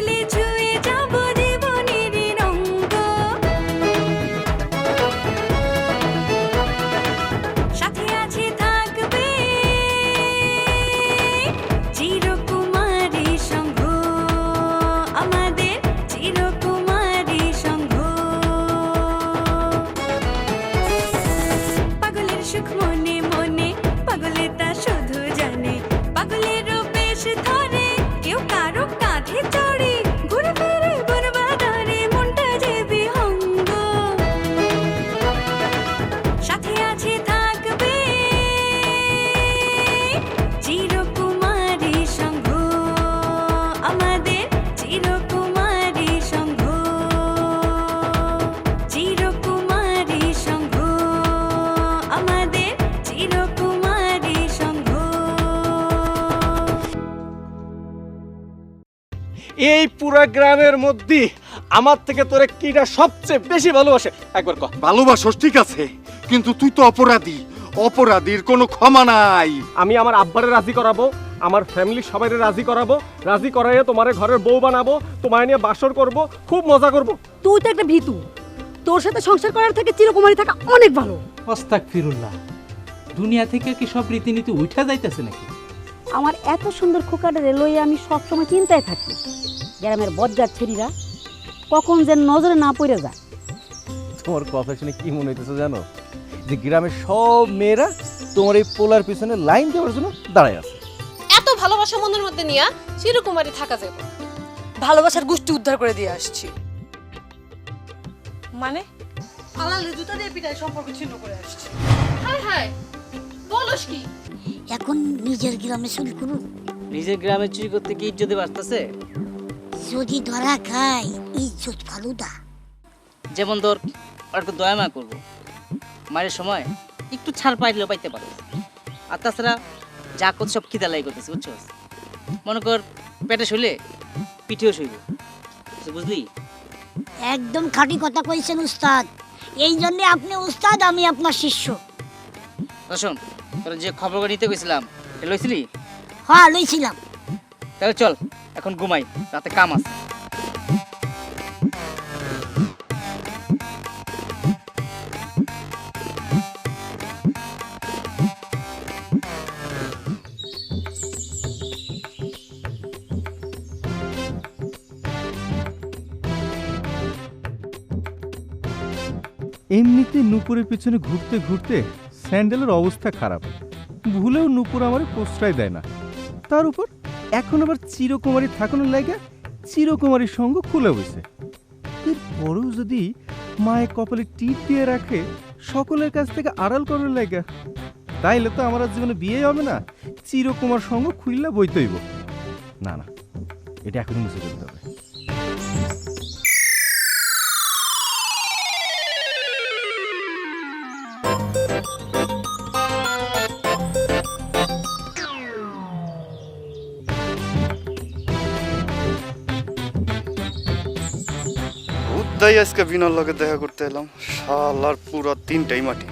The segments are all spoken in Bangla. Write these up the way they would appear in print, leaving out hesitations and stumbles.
পেলে ছুঁয়ে যাব জীবনের রঙ্গ, সাথে আছে থাকবে চিরকুমারী সংঘ, আমাদের চিরকুমারী সংঘ। পাগলের সুখ মনে মনে, পাগলে তা শুধু জানে, পাগলেরও বেশ ধরে কেউ কারো কাঁধে চড়ে, ঘুরে ফিরে বনবাদারে মনটা যে বিহঙ্গ, সাথে আছে থাকবে চিরকুমারী সংঘ, আমাদের চিরকুমারী সংঘ, চিরকুমারী সংঘ, আমাদের চিরকুমারী সংঘ। এই পুরা গ্রামের মধ্যে আমার থেকে তোরে কিটা সবচেয়ে বেশি ভালোবাসে একবার কহ। ভালোবাসস ঠিক আছে, কিন্তু তুই তো অপরাধী, অপরাধীর কোনো ক্ষমা নাই। আমি আমার আব্বারে রাজি করাবো, আমার ফ্যামিলির সবাইরে রাজি করাবো, রাজি করাইয়ে তোমারে ঘরের বউ বানাবো, তোমায় নিয়ে বাসর করব, খুব মজা করব। তুই তো একটা ভীতু, তোর সাথে সংসার করার থেকে চিরকুমারী থাকা অনেক ভালো। আস্তাগফিরুল্লাহ, দুনিয়া থেকে কি সব রীতিনীতি উঠা যাইতেছে নাকি? আমার এত সুন্দর খোকাটা লইয়া আমি সবসময় চিন্তায় থাকি, গ্রামের বজ্জার ছেড়িরা কখন যেন নজরে না পড়ে যায়। তোমার কথা শুনে কি মনে হইতেছে জানো, যে গ্রামের সব মেয়েরা তোমার এই পোলার পিছনে লাইন দেওয়ার জন্য দাঁড়ায় আছে। এত ভালোবাসা মনের মধ্যে নিয়ে চিরকুমারী থাকা যাবে? ভালোবাসার গোষ্ঠী উদ্ধার করে দিয়ে আসছি। মানে আলালে জুতা দিয়ে পিটায় সম্পর্ক ছিন্ন করে আসছি। হায় হায়, বলস কি? এখন নিজের গ্রামে চুরি করু, নিজের গ্রামে চুরি করতে কি ইজ্জতে বাঁচতেছে? যদি ধরা খায় ইজ্জত ফালুদা। যেমন ধর আর একটু দয়া মা করবো, মায়ের সময় একটু ছাড় পাইলেও পাইতে পারো। আর তাছাড়া যা করছে সব খিদা লাই করতেছে, বুঝছো? মনে কর পেটে শুলে পিঠেও শুইব, বুঝলি? একদম খাঁটি কথা কইছেন উস্তাদ, এই জন্য আপনি উস্তাদ, আমি আপনার শিষ্য। শোন, তোর যে খবরটা নিতে গেছিলাম এটা লইছিলি? হ্যাঁ লইছিলাম। তাহলে চল এখন ঘুমাই, রাতে কাম আছে। এমনিতে নুপুরের পিছনে ঘুরতে ঘুরতে স্যান্ডেলের অবস্থা খারাপ, ভুলেও নুপুর আমার প্রশ্রয় দেয় না। তার উপর এখন আবার চিরকুমারী থাকানোর লাগে চিরকুমারীর সঙ্গ খুলে বসে। এরপরেও যদি মায়ের কপালে টিপ দিয়ে রাখে সকলের কাছ থেকে আড়াল করার লাগে, তাইলে তো আমার আর জীবনে বিয়ে হবে না, চিরকুমার সঙ্গ খুললে বইতেইব। না না, এটা এখনই মুছে ফেলতে হবে। তাই আজকে বিনর লগে দেখা করতে এলাম, শালার পুরো তিনটাই মাটি।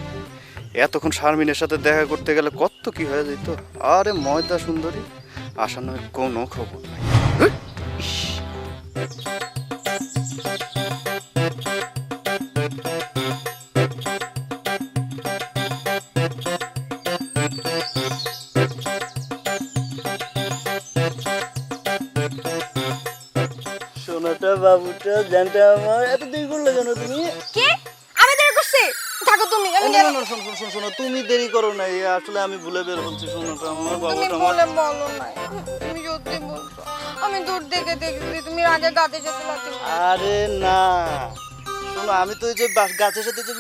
এতক্ষণ শারমিনের সাথে দেখা করতে গেলে কত কি হয়ে যেত। আরে ময়দা সুন্দরী আসার নামে কোনো খবর নাই। সোনাটা বাবুটা জানটা আমার এত দেরি করলে কেন তুমি? কে? আমি দেরি করছি? থাকো তুমি, আমি না, না, না, শোনো, শোনো, শোনো, তুমি দেরি করো না, আসলে আমি ভুলে বের বলছি। সোনাটা আমার বাবুটা আমার। বলে বলো না, তুমি সত্যি বলছো। আমি দূর থেকে দেখছি তুমি আগে গাছে যেতে লাগছো। আরে না, শোনো, আমি তো ওই যে গাছের সাথে যে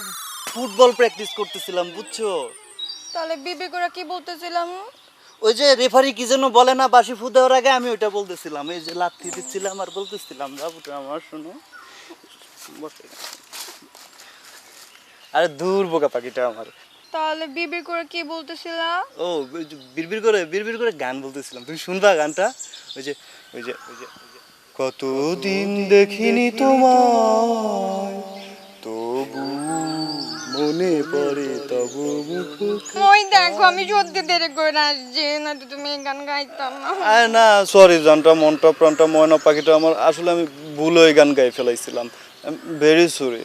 ফুটবল প্র্যাকটিস করতেছিলাম, বুঝছো? তাহলে বিবি করে কি বলতেছিলাম? ওই যে রেফারি কি যেন বলে না, বাসি ফু দেওয়ার আগে আমি ওইটা বলতেছিলাম, এই যে লাথি দিচ্ছিলাম আর বলতেছিলাম বাবুটা আমার। শোনো, আরে দূর বোকা পাখিটা আমার। তাহলে বিবি করে কি বলতেছিলাম? ও বিড়বিড় করে গান বলতেছিলাম, তুমি শুনবা গানটা? ওই যে ওই যে ওই যে কতদিন দেখিনি তোমায়, তবু মনে পড়ে তব মুখ। ওই দেখো আমি সত্যি দেরি করে আসছি, না তো তুমি এই গান গাইতাম না। আরে না, সরি জানটা, মনটা প্রাণটা ময়না পাখিটা আমার, আসলে আমি ভুল হয়ে গান গাই ফেলাইছিলাম, ভেরি সরি।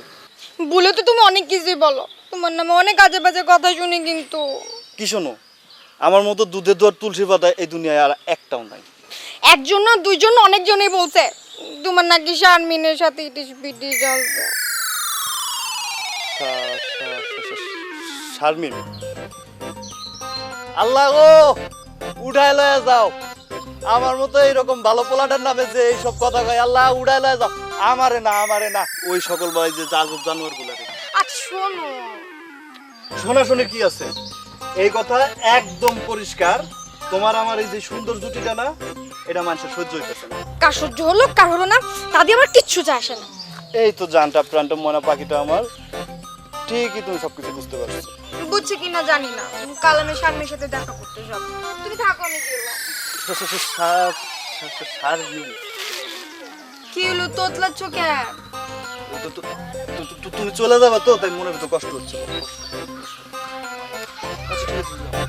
বলে তো তুমি অনেক কিছুই বলো, তোমার নামে অনেক আজে বাজে কথা শুনি, কিন্তু কি শোনো, আমার মতো দুধের দোয়ার তুলসী পাতা এই দুনিয়ায় আর একটাও নাই। একজন না দুইজন না, অনেকজনই বলছে তোমার নাকি শারমিনের সাথে ইটিস পিটিস চলছে। শারমিন, আল্লাহ গো, উঠায় লয়ে যাও আমার মতো এইরকম ভালো পোলাটার নামে যে এইসব কথা কয়, আল্লাহ উঠায় লয়ে যাও। আমারে না, আমারে না, ওই সকল বয় যে জাজব জানোয়ার গুলারে। আচ্ছা শোনো, শোনাশুনি কি আছে, এই কথা একদম পরিষ্কার, তোমার আমার এই যে সুন্দর জুটিটা না, এটা মানুষের সহ্য হইতেছে না। কার সহ্য হলো কার হলো না তাতে আমার কিচ্ছু যায় আসে না। এই তো জানটা প্রাণটা ময়না পাখিটা আমার, ঠিকই তুমি সবকিছু বুঝতে পারছো। বুঝছে কিনা জানি না, কাল আমি শারমিনের সাথে দেখা করতে যাব, তুমি থাকো আমি গেলাম। কি হলো তোতলাচ্ছ কেন? তুমি চলে যাবে তো, তাই মনের ভিতর কষ্ট হচ্ছে। আচ্ছা, ঠিক আছে, যাও।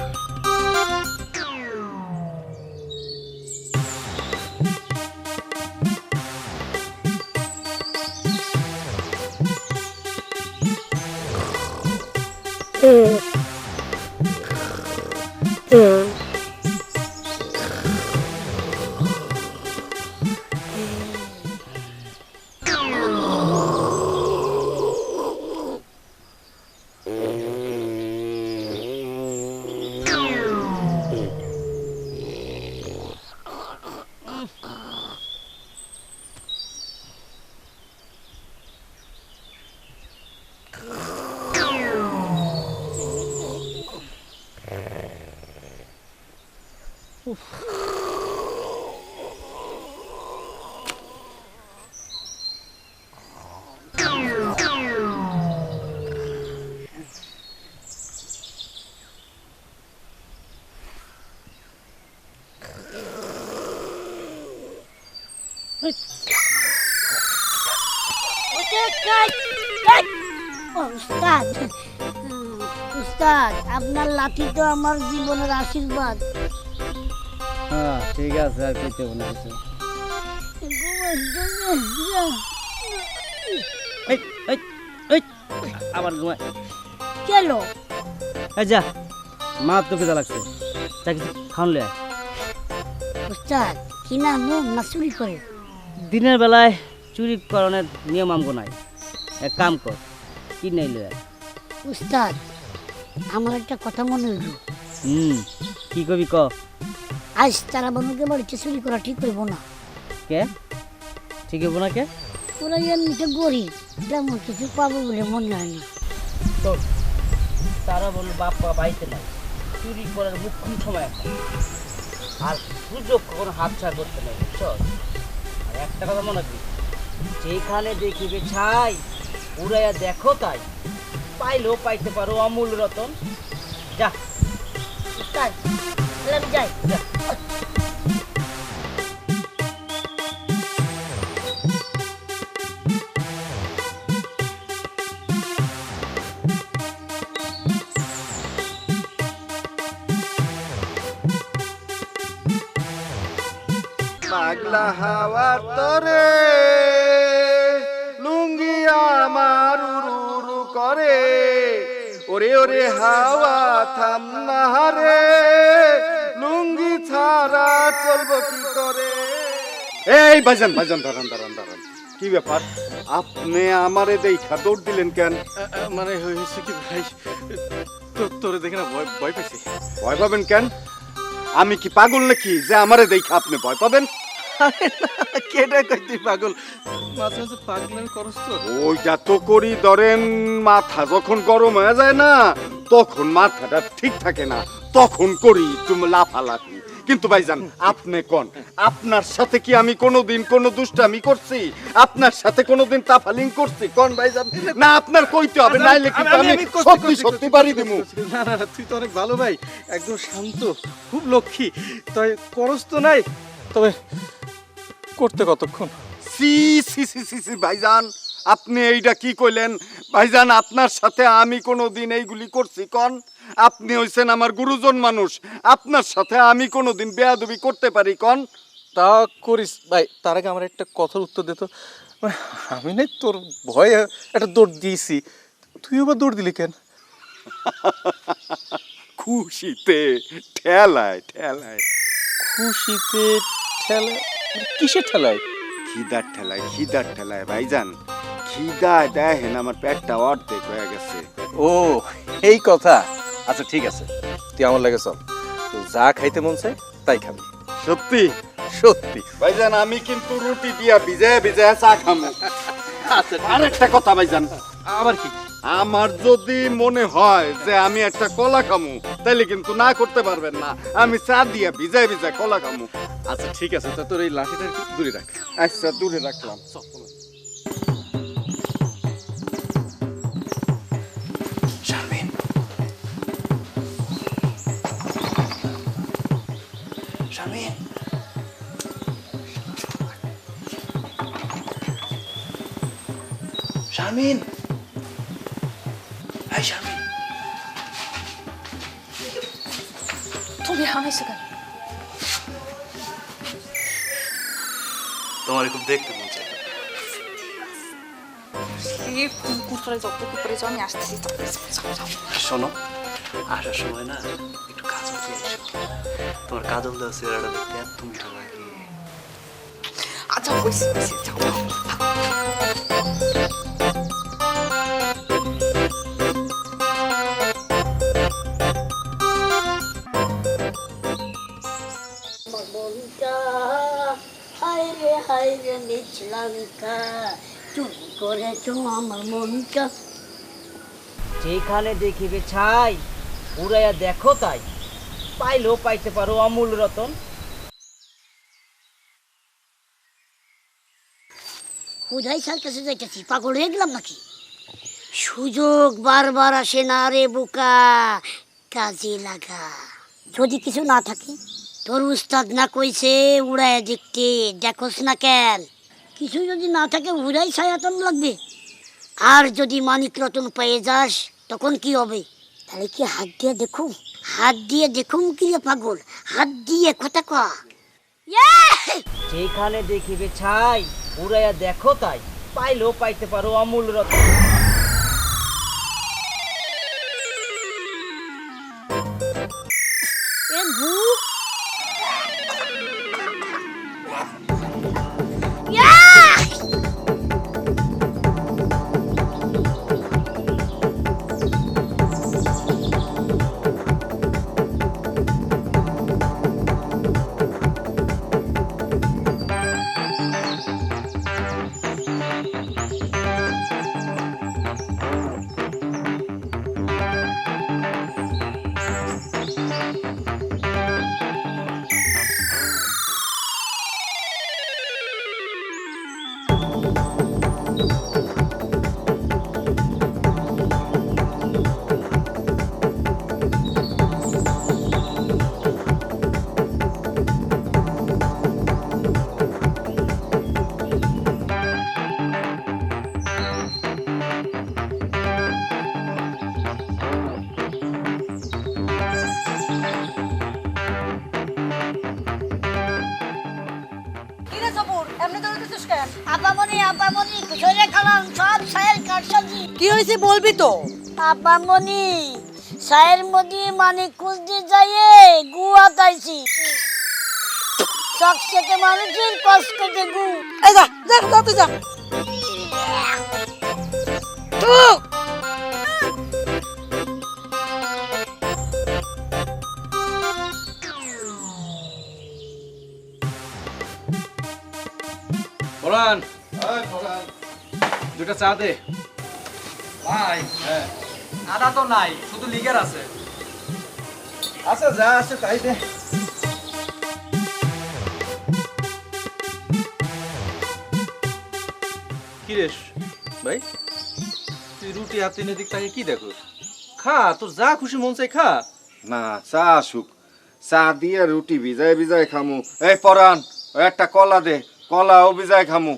উস্তাদ, উস্তাদ আপনার লাঠি তো আমার জীবনের আশীর্বাদ। হ্যাঁ ঠিক আছে, আর পেতে হবে না কিছু। আবার ঘুমায় চলো যা, মা তোকে যা লাগছে, যা কিছু খাওয়ান লে। উস্তাদ কি না মুখ না চুরি করে? দিনের বেলায় চুরি করণের নিয়ম আমগো নাই, এক কাম কর, কি নেই লে। উস্তাদ আমার একটা কথা মনে হইল। কি কবি ক। আজ তারা বানুকে বাড়িতে চুরি করা ঠিক করবো না। কে ঠিক হবো না? কে? ওরা এমনিতে গরিব, তেমন কিছু পাবো বলে মনে হয় না। তারা বলল বাপ্পা বাড়িতে নাই, চুরি করার মুখ্যম সময় এখন, আর সুযোগ কখনো হাতছাড়া করতে নাই, বুঝছ? আর একটা কথা মনে রাখবি, যেখানে দেখিবে ছাই উড়াইয়া দেখো তাই, পাইলেও পাইতে পারো অমূল্য রতন। যা উস্তাদ তাহলে আমি যাই। যা। পাগলা হাওয়ার তরে লুঙ্গি আমার উড়ু করে, ওরে ওরে হাওয়া থাম না রে, লুঙ্গি ছাড়া চলবো কি করে। এই ভাইজান ভাইজান, দাঁড়ান দাঁড়ান দাঁড়ান, কি ব্যাপার আপনি আমারে দেখা দৌড় দিলেন কেন? মানে হয়েছে কি ভাই, তোরে দেখে না ভয় পেয়েছি। ভয় পাবেন কেন? আমি কি পাগল নাকি যে আমারে দেখা আপনি ভয় পাবেন? কেডা কইতে পাগল, মাঝে মাঝে পাগলামি করস তো। ওইটা তো করি, ধরেন মাথা যখন গরম হয়ে যায় না, তখন মাথাটা ঠিক থাকে না, তখন করি তুমি লাফালাফি। কিন্তু ভাইজান আপনি কোন, আপনার সাথে কি আমি কোনোদিন কোনো দুষ্টামি করছি? আপনার সাথে কোনোদিন তাফালিং করছি কোন ভাইজান? না আপনার কইতে হবে, নাইলে কিন্তু আমি সত্যি সত্যি বাড়ি দেবো। না না, তুই তো অনেক ভালো ভাই, একদম শান্ত, খুব লক্ষ্মী, তাই করস তো নাই। তবে করতে কতক্ষণ? সি সি সি সি সি ভাইজান, আপনি এইটা কি কইলেন ভাইজান? আপনার সাথে আমি কোনোদিন এইগুলি করছি কন? আপনি হইছেন আমার গুরুজন মানুষ, আপনার সাথে আমি কোনোদিন বেয়াদবি করতে পারি কন? তা করিস ভাই, তার আগে আমার একটা কথার উত্তর দে তো। আমি নাই তোর ভয়ে একটা দৌড় দিয়েছি, তুইও বা দৌড় দিলি কেন? খুশিতে ঠেলায় ঠেলায়। খুশিতে ঠেলায়? কিসের ঠেলায়? খিদার ঠেলায়, খিদার ঠেলায় ভাইজান। খিদায় দেখেন আমার পেটটা অর্ধেক হয়ে গেছে। ও এই কথা। আচ্ছা ঠিক আছে, তুই আমার লাগে চল, তো যা খাইতে মন চায় তাই খাবি। সত্যি? সত্যি ভাইজান আমি কিন্তু রুটি দিয়া ভিজায় ভিজায় চা খামু। আচ্ছা আর একটা কথা ভাইজান, আবার কি? আমার যদি মনে হয় যে আমি একটা কলা খামু, তাইলে কিন্তু না করতে পারবেন না, আমি চা দিয়া ভিজায় ভিজায় কলা খামু। আচ্ছা ঠিক আছে, তা তোর এই লাঠিটা একটু দূরে রাখ। আচ্ছা দূরে রাখলাম। শারমিন, শারমিন, শারমিন, এই শারমিন। তুমি হামেছো কেন? তোমার খুব দেখতে মন চাই। কুকুরে যাও, কুকুরে যাও, আমি আসতেছি। শোনো, আসার সময় না একটু কাজল দিয়ে এসো। তোমার কাজল দেওয়া চেহারাটা দেখতে এত মিঠা লাগে। আচ্ছা বসে বসে যাও। হায়রে হায়রে মিছলাঙ্কা, চুরি করেছো আমার মনটা। যেখানে দেখিবে ছাই, উড়াইয়া দেখো তাই, পাইলেও পাইতে পারো অমূল রতন। হুদাই স্যার কাছে যাইতেছি, পাগল হয়ে গেলাম নাকি? সুযোগ বারবার আসে না রে বোকা, কাজে লাগা। যদি কিছু না থাকে, তোর উস্তাদ না কইছে উড়াইয়া দেখতে, দেখোস না কেন? কিছু যদি না থাকে উড়াই ছায়াতন লাগবে। আর যদি মানিক রতন পেয়ে যাস তখন কি হবে? তাহলে কি হাত দিয়ে দেখুম? হাত দিয়ে দেখুম কি রে পাগল? হাত দিয়ে কথা কয়া। যেখানে দেখিবে ছাই, উড়াইয়া দেখো তাই, পাইলেও পাইতে পারো অমূল রতন। এ ভূ আপামনি কুশলে খালাম সব সায়ের কারসাজি। কি হয়েছে বলবি তো? আপামনি সায়ের মধ্যে মানে খুঁজতে যাইয়ে গুয়া তাইছি। চকচকে মানুষের কষ্টতে গু। এই যা যা যা তুই যা। ফরহান, দুটা চা দে ভাই, আদা তো নাই, শুধু লিগার আছে। আচ্ছা যা আছে তাই দে। কি রে ভাই, তুই রুটি হাতে নিয়ে দিক তাকে কি দেখো? খা, তোর যা খুশি মন চাই খা। না, চা আসুক, চা দিয়ে রুটি ভিজায় ভিজায় খামু। এই পরান, একটা কলা দে, কলাও ভিজায় খামু।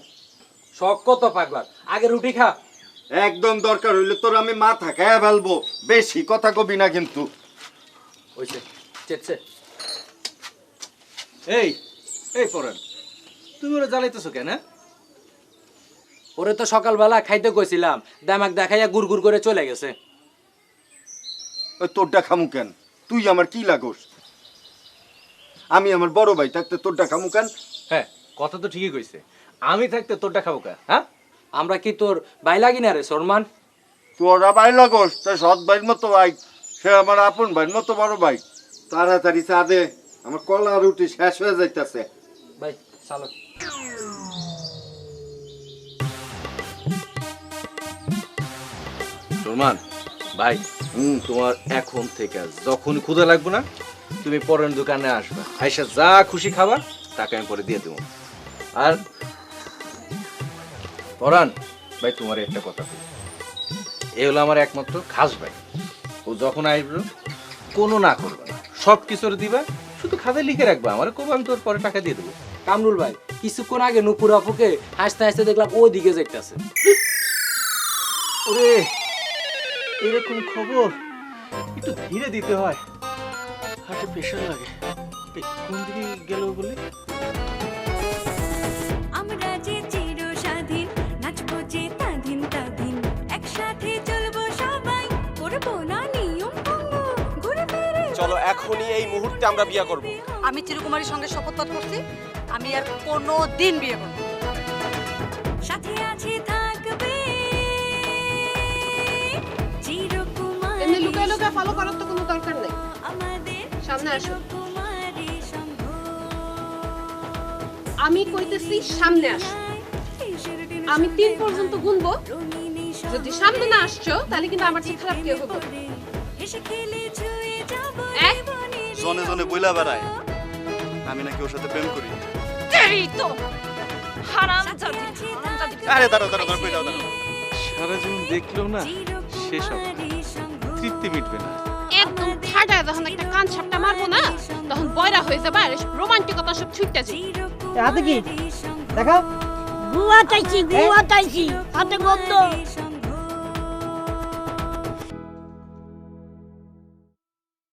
শখ কত পাগলার, আগে রুটি খা। একদম দরকার হইলে তোর আমি মাথা খায়া ফেলবো, বেশি কথা কবি না কিন্তু। হইছে, চেটছে। এই এই পরান, তুমি ওরা জ্বালাইতেছো কেন? ওরে তো সকালবেলা খাইতে কইছিলাম, দামাক দেখাইয়া গুড় গুড় করে চলে গেছে। ওই তোরটা খামু কেন? তুই আমার কি লাগোস? আমি আমার বড় ভাই থাকতে তোরটা খামু কেন? হ্যাঁ, কথা তো ঠিকই কইছে। আমি থাকতে তোরটা খাবো কেন? হ্যাঁ, আমরা কি তোর ভাই লাগি না রে সরমান? তোরা ভাই লাগোস, তোর সৎ ভাইয়ের মতো ভাই, সে আমার আপন ভাইয়ের মতো বড় ভাই। তাড়াতাড়ি চা দে, আমার কলা রুটি শেষ হয়ে যাইতেছে। ভাই চালো। সুরমান ভাই, তোমার এখন থেকে যখন ক্ষুধা লাগবে না, তুমি পরের দোকানে আসবা, আইসা যা খুশি খাবা টাকা আমি পরে দিয়ে দেবো। আর পরান ভাই, তোমার একটা কথা বলি, এ হলো আমার একমাত্র খাস ভাই। ও যখন আসবে কোনো না করবে না, সব কিছুর দিবা, শুধু খাতে লিখে রাখবা, আমার কবে আমি তোর পরে টাকা দিয়ে দেবো। কামরুল ভাই, কিছুক্ষণ আগে নুপুর আপুকে হাসতে হাসতে দেখলাম ওই দিকে যাইতেছে। ওরে, এরকম খবর একটু ধীরে দিতে হয়, হার্টে প্রেশার লাগে। এই, কোন দিকে গেল বলে? আমরা যে চির স্বাধীন, নাচবো যে তাধিন তাধিন, একসাথে চলবো সবাই, করবো না নিয়ম ভঙ্গ, ঘুরে ফিরে। চলো এখনই এই মুহূর্তে আমরা বিয়ে করব। আমি চিরকুমারীর সঙ্গে শপথ করছি, আমি আর কোনো দিন বিয়ে করব না। সাথে আছে থাকবে চিরকুমারী। এমনি লুকায় লুকায় ফলো করার তো কোনো দরকার নেই। আমাদের সামনে আসো। চিরকুমারী সংঘ। আমি কইতেছি সামনে আসো। আমি 3 পর্যন্ত গুনবো, যদি সামনে না আসছো তাহলে কিন্তু আমার চেয়ে খারাপ কেউ হবে। হেসে খেলে ছুঁয়ে যাবো 1 জনে জনে বইলা বেড়ায় আমি নাকি ওর সাথে প্রেম করি। এই তো হারামজাদি, হারামজাদি। আরে দাঁড়াও দাঁড়াও দাঁড়াও, কই যাও, দাঁড়াও। সারা জীবন দেখলেও না শেষ হবে না, তৃপ্তি মিটবে না। একদম ঠাডায় যখন একটা কান ছাপটা মারবো না, তখন বয়রা হয়ে যাবে আর রোমান্টিকতা সব ছুটতে যাবে। হাতে কি দেখা? গুয়া চাইছি, হাতে গন্ধ।